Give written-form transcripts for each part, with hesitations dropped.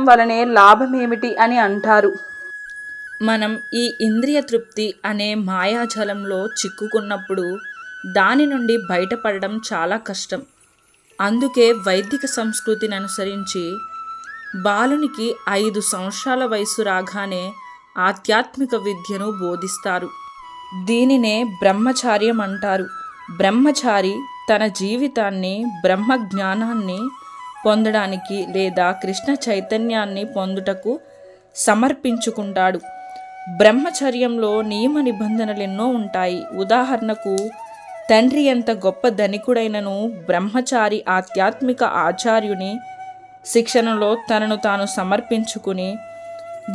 వలనే లాభమేమిటి అని అంటారు. మనం ఈ ఇంద్రియ తృప్తి అనే మాయాజలంలో చిక్కుకున్నప్పుడు దాని నుండి బయటపడడం చాలా కష్టం. అందుకే వైదిక సంస్కృతిని అనుసరించి బాలునికి 5 సంవత్సరాల వయసు రాగానే ఆధ్యాత్మిక విద్యను బోధిస్తారు. దీనినే బ్రహ్మచార్యం అంటారు. బ్రహ్మచారి తన జీవితాన్ని బ్రహ్మ జ్ఞానాన్ని పొందడానికి లేదా కృష్ణ చైతన్యాన్ని పొందుటకు సమర్పించుకుంటాడు. బ్రహ్మచర్యంలో నియమ నిబంధనలు ఎన్నో ఉంటాయి. ఉదాహరణకు, తండ్రి ఎంత గొప్ప ధనికుడైనను బ్రహ్మచారి ఆధ్యాత్మిక ఆచార్యుని శిక్షణలో తనను తాను సమర్పించుకుని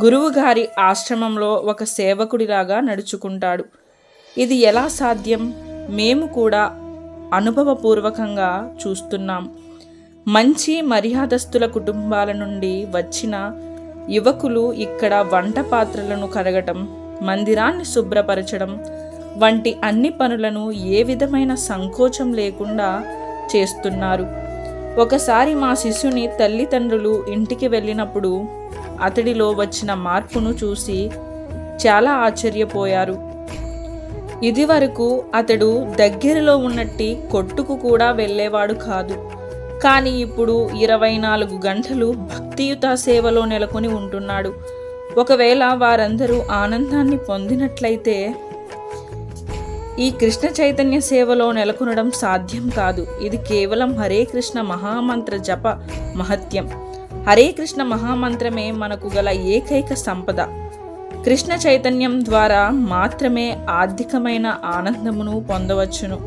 గురువుగారి ఆశ్రమంలో ఒక సేవకుడిలాగా నడుచుకుంటాడు. ఇది ఎలా సాధ్యం? మేము కూడా అనుభవపూర్వకంగా చూస్తున్నాం. మంచి మర్యాదస్తుల కుటుంబాల నుండి వచ్చిన యువకులు ఇక్కడ వంట పాత్రలను కడగటం, మందిరాన్ని శుభ్రపరచడం వంటి అన్ని పనులను ఏ విధమైన సంకోచం లేకుండా చేస్తున్నారు. ఒకసారి మా శిశుని తల్లిదండ్రులు ఇంటికి వెళ్ళినప్పుడు అతడిలో వచ్చిన మార్పును చూసి చాలా ఆశ్చర్యపోయారు. ఇదివరకు అతడు దగ్గరలో ఉన్నట్టి కొట్టుకు కూడా వెళ్ళేవాడు కాదు. కానీ ఇప్పుడు 24 గంటలు భక్తియుత సేవలో నెలకొని ఉంటున్నాడు. ఒకవేళ వారందరూ ఆనందాన్ని పొందినట్లయితే ఈ కృష్ణ చైతన్య సేవలో నెలకొనడం సాధ్యం కాదు. ఇది కేవలం హరే కృష్ణ మహామంత్ర జప మహత్యం. హరే కృష్ణ మహామంత్రమే మనకు గల ఏకైక సంపద. కృష్ణ చైతన్యం ద్వారా మాత్రమే ఆర్థికమైన ఆనందమును పొందవచ్చును.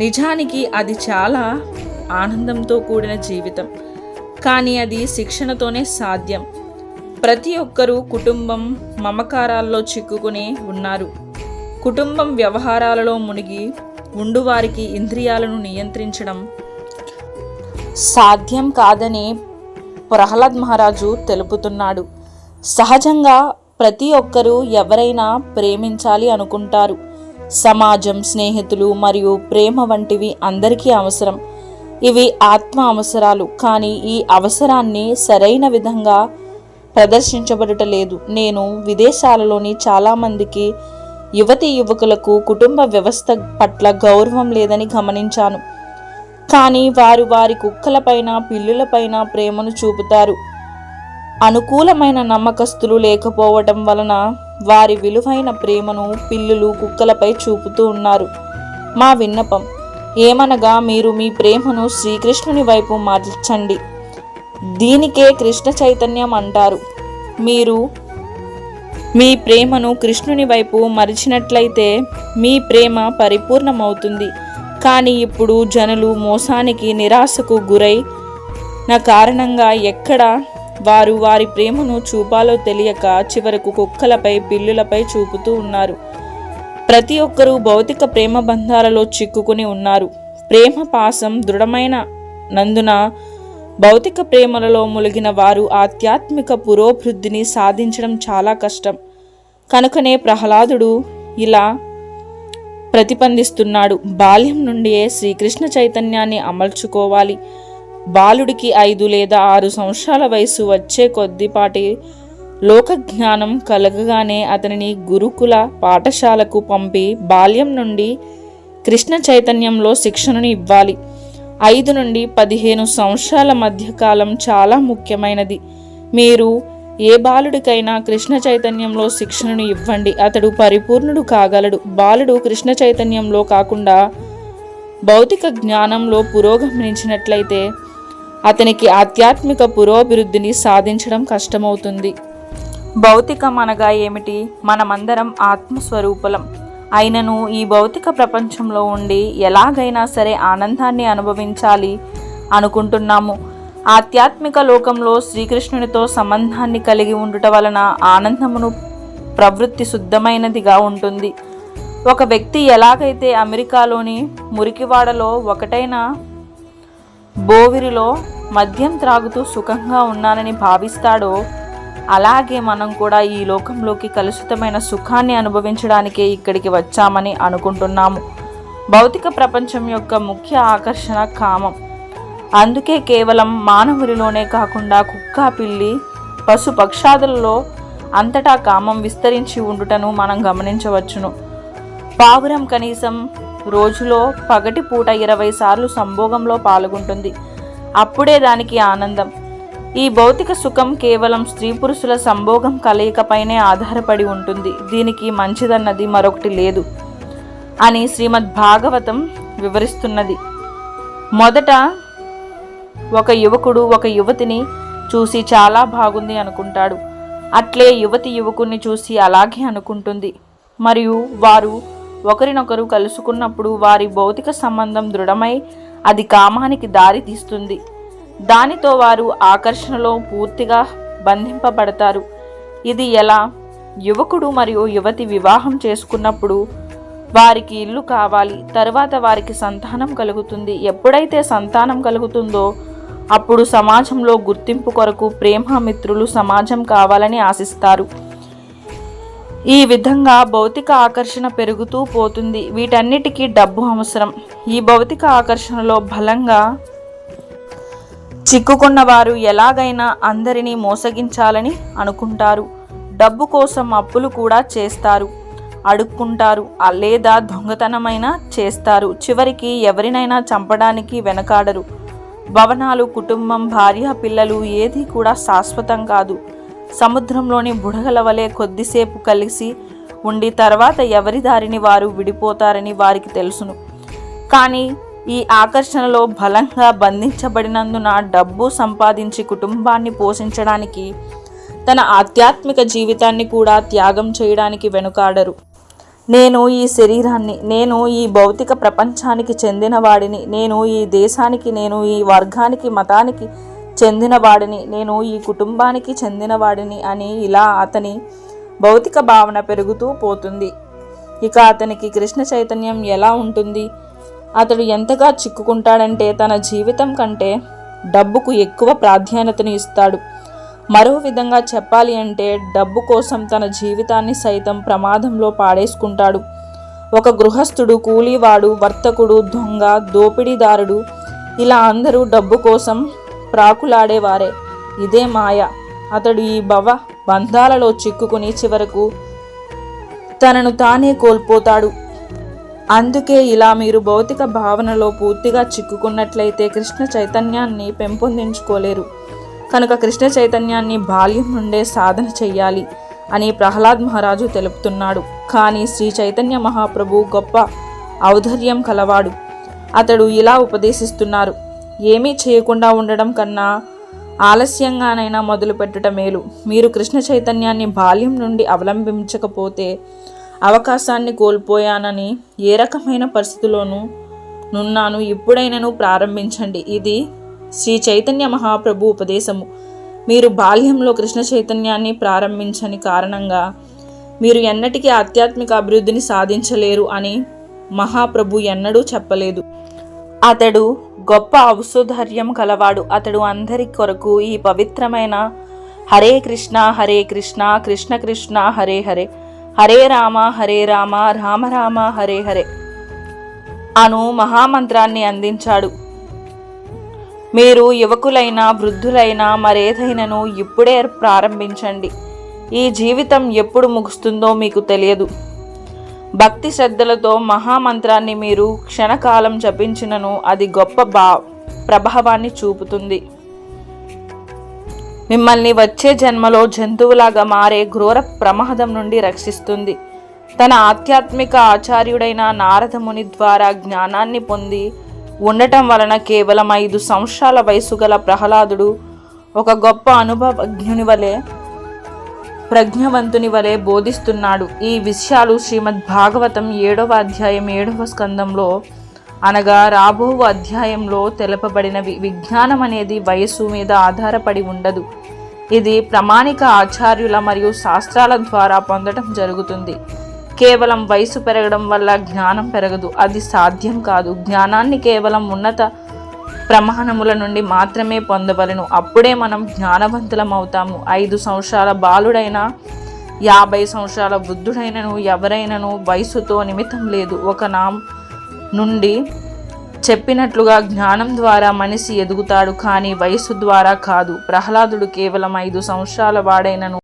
నిజానికి అది చాలా ఆనందంతో కూడిన జీవితం, కానీ అది శిక్షణతోనే సాధ్యం. ప్రతి ఒక్కరూ కుటుంబం మమకారాల్లో చిక్కుకుని ఉన్నారు. కుటుంబం వ్యవహారాలలో మునిగి ఉండువారికి ఇంద్రియాలను నియంత్రించడం సాధ్యం కాదని ప్రహ్లాద్ మహారాజు తెలుపుతున్నాడు. సహజంగా ప్రతి ఒక్కరూ ఎవరైనా ప్రేమించాలి అనుకుంటారు. సమాజం, స్నేహితులు మరియు ప్రేమ వంటివి అందరికీ అవసరం. ఇవి ఆత్మ అవసరాలు. కానీ ఈ అవసరాన్ని సరైన విధంగా ప్రదర్శించబడటలేదు. నేను విదేశాలలోని చాలామందికి యువతీ యువకులకు కుటుంబ వ్యవస్థ పట్ల గౌరవం లేదని గమనించాను. కానీ వారు వారి కుక్కలపైన, పిల్లులపైన ప్రేమను చూపుతారు. అనుకూలమైన నమ్మకస్తులు లేకపోవటం వలన వారి విలువైన ప్రేమను పిల్లులు, కుక్కలపై చూపుతూ ఉన్నారు. మా విన్నపం ఏమనగా, మీరు మీ ప్రేమను శ్రీకృష్ణుని వైపు మార్చండి. దీనికే కృష్ణ చైతన్యం అంటారు. మీరు మీ ప్రేమను కృష్ణుని వైపు మరిచినట్లయితే మీ ప్రేమ పరిపూర్ణమవుతుంది. కానీ ఇప్పుడు జనులు మోసానికి, నిరాశకు గురైన కారణంగా ఎక్కడ వారు వారి ప్రేమను చూపాలో తెలియక చివరకు కుక్కలపై, పిల్లులపై చూపుతూ ఉన్నారు. ప్రతి ఒక్కరూ భౌతిక ప్రేమ బంధాలలో చిక్కుకుని ఉన్నారు. ప్రేమ పాసం దృఢమైన నందున భౌతిక ప్రేమలలో ములిగిన వారు ఆధ్యాత్మిక పురోభివృద్ధిని సాధించడం చాలా కష్టం. కనుకనే ప్రహ్లాదుడు ఇలా ప్రతిబంధిస్తున్నాడు. బాల్యం నుండియే శ్రీకృష్ణ చైతన్యాన్ని అమల్చుకోవాలి. బాలుడికి 5 లేదా 6 సంవత్సరాల వయసు వచ్చే కొద్దిపాటి లోకజ్ఞానం కలగగానే అతనిని గురుకుల పాఠశాలకు పంపి బాల్యం నుండి కృష్ణ చైతన్యంలో శిక్షణను ఇవ్వాలి. 5 నుండి 15 సంవత్సరాల మధ్యకాలం చాలా ముఖ్యమైనది. మీరు ఏ బాలుడికైనా కృష్ణ చైతన్యంలో శిక్షణను ఇవ్వండి, అతడు పరిపూర్ణుడు కాగలడు. బాలుడు కృష్ణ చైతన్యంలో కాకుండా భౌతిక జ్ఞానంలో పురోగమించినట్లయితే అతనికి ఆధ్యాత్మిక పురోభివృద్ధిని సాధించడం కష్టమవుతుంది. భౌతికం అనగా ఏమిటి? మనమందరం ఆత్మస్వరూపులం. అయినను ఈ భౌతిక ప్రపంచంలో ఉండి ఎలాగైనా సరే ఆనందాన్ని అనుభవించాలి అనుకుంటున్నాము. ఆధ్యాత్మిక లోకంలో శ్రీకృష్ణునితో సంబంధాన్ని కలిగి ఉండుట వలన ఆనందమును ప్రవృత్తి శుద్ధమైనదిగా ఉంటుంది. ఒక వ్యక్తి ఎలాగైతే అమెరికాలోని మురికివాడలో ఒకటైన బోవిరిలో మద్యం త్రాగుతూ సుఖంగా ఉన్నానని భావిస్తాడో, అలాగే మనం కూడా ఈ లోకంలోకి కలుషితమైన సుఖాన్ని అనుభవించడానికే ఇక్కడికి వచ్చామని అనుకుంటున్నాము. భౌతిక ప్రపంచం యొక్క ముఖ్య ఆకర్షణ కామం. అందుకే కేవలం మానవుడిలోనే కాకుండా కుక్క, పిల్లి పశు పక్షాదులలో అంతటా కామం విస్తరించి ఉండుటను మనం గమనించవచ్చును. పావురం కనీసం రోజులో పగటి పూట 20 సార్లు సంభోగంలో పాల్గొంటుంది. అప్పుడే దానికి ఆనందం. ఈ భౌతిక సుఖం కేవలం స్త్రీ పురుషుల సంభోగం కలయికపైనే ఆధారపడి ఉంటుంది. దీనికి మంచిదన్నది మరొకటి లేదు అని శ్రీమద్ భాగవతం వివరిస్తున్నది. మొదట ఒక యువకుడు ఒక యువతిని చూసి చాలా బాగుంది అనుకుంటాడు. అట్లే యువతి యువకుడిని చూసి అలాగే అనుకుంటుంది. మరియు వారు ఒకరినొకరు కలుసుకున్నప్పుడు వారి భౌతిక సంబంధం దృఢమై అది కామానికి దారి తీస్తుంది. దానితో వారు ఆకర్షణలో పూర్తిగా బంధింపబడతారు. ఇది ఎలా? యువకుడు మరియు యువతి వివాహం చేసుకున్నప్పుడు వారికి ఇల్లు కావాలి, తరువాత వారికి సంతానం కలుగుతుంది. ఎప్పుడైతే సంతానం కలుగుతుందో అప్పుడు సమాజంలో గుర్తింపు కొరకు ప్రేమ మిత్రులు సమాజం కావాలని ఆశిస్తారు. ఈ విధంగా భౌతిక ఆకర్షణ పెరుగుతూ పోతుంది. వీటన్నిటికీ డబ్బు అవసరం. ఈ భౌతిక ఆకర్షణలో బలంగా చిక్కుకున్న వారు ఎలాగైనా అందరినీ మోసగించాలని అనుకుంటారు. డబ్బు కోసం అప్పులు కూడా చేస్తారు, అడుక్కుంటారు, లేదా దొంగతనమైనా చేస్తారు. చివరికి ఎవరినైనా చంపడానికి వెనకాడరు. భవనాలు, కుటుంబం, భార్య, పిల్లలు ఏది కూడా శాశ్వతం కాదు. సముద్రంలోని బుడగల వలె కొద్దిసేపు కలిసి ఉండి తర్వాత ఎవరి దారిని వారు విడిపోతారని వారికి తెలుసును. కానీ ఈ ఆకర్షణలో బలంగా బంధించబడినందున డబ్బు సంపాదించి కుటుంబాన్ని పోషించడానికి, తన ఆధ్యాత్మిక జీవితాన్ని కూడా త్యాగం చేయడానికి వెనుకాడరు. నేను ఈ శరీరాన్ని, నేను ఈ భౌతిక ప్రపంచానికి చెందినవాడిని, నేను ఈ దేశానికి, నేను ఈ వర్గానికి, మతానికి చెందినవాడిని, నేను ఈ కుటుంబానికి చెందినవాడిని అని ఇలా అతని భౌతిక భావన పెరుగుతూ పోతుంది. ఇక అతనికి కృష్ణ చైతన్యం ఎలా ఉంటుంది? అతడు ఎంతగా చిక్కుకుంటాడంటే తన జీవితం కంటే డబ్బుకు ఎక్కువ ప్రాధాన్యతను ఇస్తాడు. మరో విధంగా చెప్పాలి అంటే డబ్బు కోసం తన జీవితాన్ని సైతం ప్రమాదంలో పాడేసుకుంటాడు. ఒక గృహస్థుడు, కూలీవాడు, వర్తకుడు, దొంగ, దోపిడీదారుడు ఇలా అందరూ డబ్బు కోసం ప్రాకులాడేవారే. ఇదే మాయ. అతడు ఈ బంధాలలో చిక్కుకుని చివరకు తనను తానే కోల్పోతాడు. అందుకే ఇలా మీరు భౌతిక భావనలో పూర్తిగా చిక్కుకున్నట్లయితే కృష్ణ చైతన్యాన్ని పెంపొందించుకోలేరు. కనుక కృష్ణ చైతన్యాన్ని బాల్యం నుండే సాధన చెయ్యాలి అని ప్రహ్లాద్ మహారాజు తెలుపుతున్నాడు. కానీ శ్రీ చైతన్య మహాప్రభు గొప్ప ఔదార్యం కలవాడు. అతడు ఇలా ఉపదేశిస్తున్నారు: ఏమీ చేయకుండా ఉండడం కన్నా ఆలస్యంగానైనా మొదలు పెట్టడం మేలు. మీరు కృష్ణ చైతన్యాన్ని బాల్యం నుండి అవలంబించకపోతే అవకాశాన్ని కోల్పోయానని ఏ రకమైన పరిస్థితిలోనూ నున్నాను. ఇప్పుడైనను ప్రారంభించండి. ఇది శ్రీ చైతన్య మహాప్రభు ఉపదేశము. మీరు బాల్యంలో కృష్ణ చైతన్యాన్ని ప్రారంభించని కారణంగా మీరు ఎన్నటికీ ఆధ్యాత్మిక అభివృద్ధిని సాధించలేరు అని మహాప్రభు ఎన్నడూ చెప్పలేదు. అతడు గొప్ప ఔషధర్యం కలవాడు. అతడు అందరి కొరకు ఈ పవిత్రమైన హరే కృష్ణ కృష్ణ కృష్ణ హరే హరే, హరే రామ రామ రామ హరే హరే అను మహామంత్రాన్ని అందించాడు. మీరు యువకులైనా వృద్ధులైనా మరేదైనను ఇప్పుడే ప్రారంభించండి. ఈ జీవితం ఎప్పుడు ముగుస్తుందో మీకు తెలియదు. భక్తి శ్రద్ధలతో మహామంత్రాన్ని మీరు క్షణకాలం జపించినను అది గొప్ప ప్రభావాన్ని చూపుతుంది. మిమ్మల్ని వచ్చే జన్మలో జంతువులాగా మారే ఘోర ప్రమాదం నుండి రక్షిస్తుంది. తన ఆధ్యాత్మిక ఆచార్యుడైన నారదముని ద్వారా జ్ఞానాన్ని పొంది ఉండటం వలన కేవలం 5 సంవత్సరాల వయసు గల ప్రహ్లాదుడు ఒక గొప్ప అనుభవజ్ఞుని వలె, ప్రజ్ఞవంతుని వలె బోధిస్తున్నాడు. ఈ విషయాలు శ్రీమద్ భాగవతం 7వ అధ్యాయం 7వ స్కందంలో అనగా రాబో అధ్యాయంలో తెలుపబడినవి. విజ్ఞానం అనేది వయస్సు మీద ఆధారపడి ఉండదు. ఇది ప్రామాణిక ఆచార్యుల మరియు శాస్త్రాల ద్వారా పొందడం జరుగుతుంది. కేవలం వయసు పెరగడం వల్ల జ్ఞానం పెరగదు. అది సాధ్యం కాదు. జ్ఞానాన్ని కేవలం ఉన్నత ప్రమాణముల నుండి మాత్రమే పొందవలను. అప్పుడే మనం జ్ఞానవంతులం అవుతాము. 5 సంవత్సరాల బాలుడైనా 50 సంవత్సరాల వృద్ధుడైనను ఎవరైనను వయసుతో నిమిత్తం లేదు. ఒక నుండి చెప్పినట్లుగా జ్ఞానం ద్వారా మనిషి ఎదుగుతాడు, కానీ వయస్సు ద్వారా కాదు. ప్రహ్లాదుడు కేవలం 5 సంవత్సరాల వాడైనను